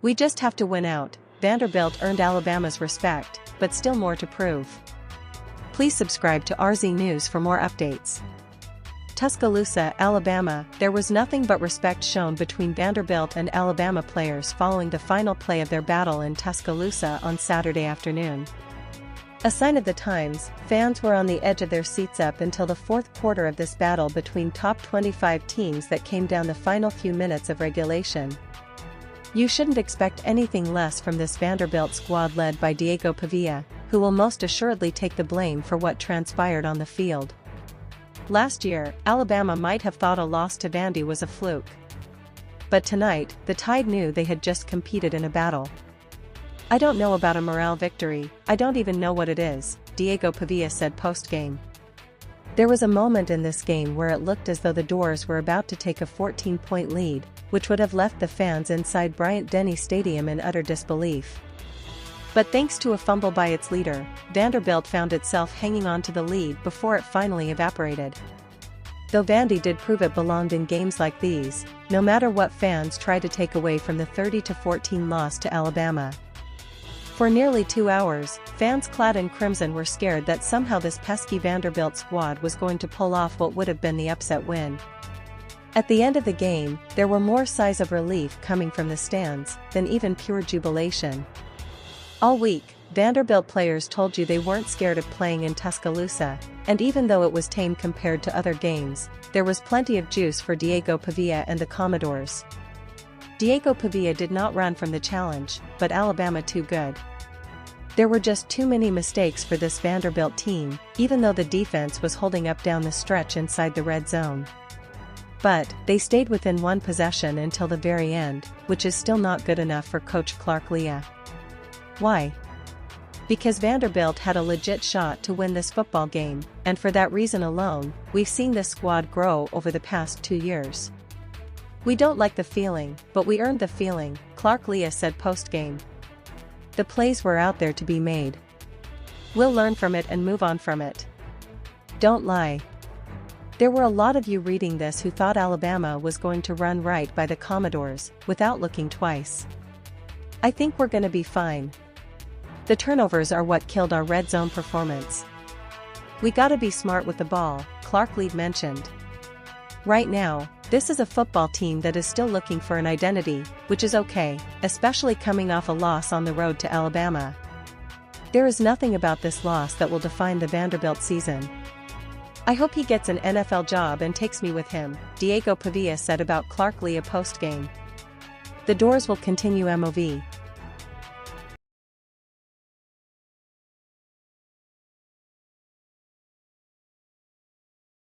We just have to win out. Vanderbilt earned Alabama's respect, but still more to prove. Please subscribe to RZ News for more updates. Tuscaloosa, Alabama. There was nothing but respect shown between Vanderbilt and Alabama players following the final play of their battle in Tuscaloosa on Saturday afternoon. A sign of the times, fans were on the edge of their seats up until the fourth quarter of this battle between top 25 teams that came down the final few minutes of regulation. You shouldn't expect anything less from this Vanderbilt squad led by Diego Pavia, who will most assuredly take the blame for what transpired on the field. Last year, Alabama might have thought a loss to Vandy was a fluke. But tonight, the Tide knew they had just competed in a battle. "I don't know about a morale victory, I don't even know what it is," Diego Pavia said post-game. There was a moment in this game where it looked as though the Doors were about to take a 14-point lead, which would have left the fans inside Bryant-Denny Stadium in utter disbelief. But thanks to a fumble by its leader, Vanderbilt found itself hanging on to the lead before it finally evaporated. Though Vandy did prove it belonged in games like these, no matter what fans tried to take away from the 30-14 loss to Alabama. For nearly 2 hours, fans clad in crimson were scared that somehow this pesky Vanderbilt squad was going to pull off what would have been the upset win. At the end of the game, there were more sighs of relief coming from the stands than even pure jubilation. All week, Vanderbilt players told you they weren't scared of playing in Tuscaloosa, and even though it was tame compared to other games, there was plenty of juice for Diego Pavia and the Commodores. Diego Pavia did not run from the challenge, but Alabama too good. There were just too many mistakes for this Vanderbilt team, even though the defense was holding up down the stretch inside the red zone. But they stayed within one possession until the very end, which is still not good enough for Coach Clark Lea. Why? Because Vanderbilt had a legit shot to win this football game, and for that reason alone, we've seen this squad grow over the past 2 years. "We don't like the feeling, but we earned the feeling," Clark Lea said post-game. "The plays were out there to be made. We'll learn from it and move on from it. Don't lie." There were a lot of you reading this who thought Alabama was going to run right by the Commodores, without looking twice. I think we're gonna be fine. The turnovers are what killed our red zone performance. We gotta be smart with the ball, Clark Lea mentioned. Right now, this is a football team that is still looking for an identity, which is okay, especially coming off a loss on the road to Alabama. There is nothing about this loss that will define the Vanderbilt season. "I hope he gets an NFL job and takes me with him," Diego Pavia said about Clark Lea post-game. "The Doors will continue MOV.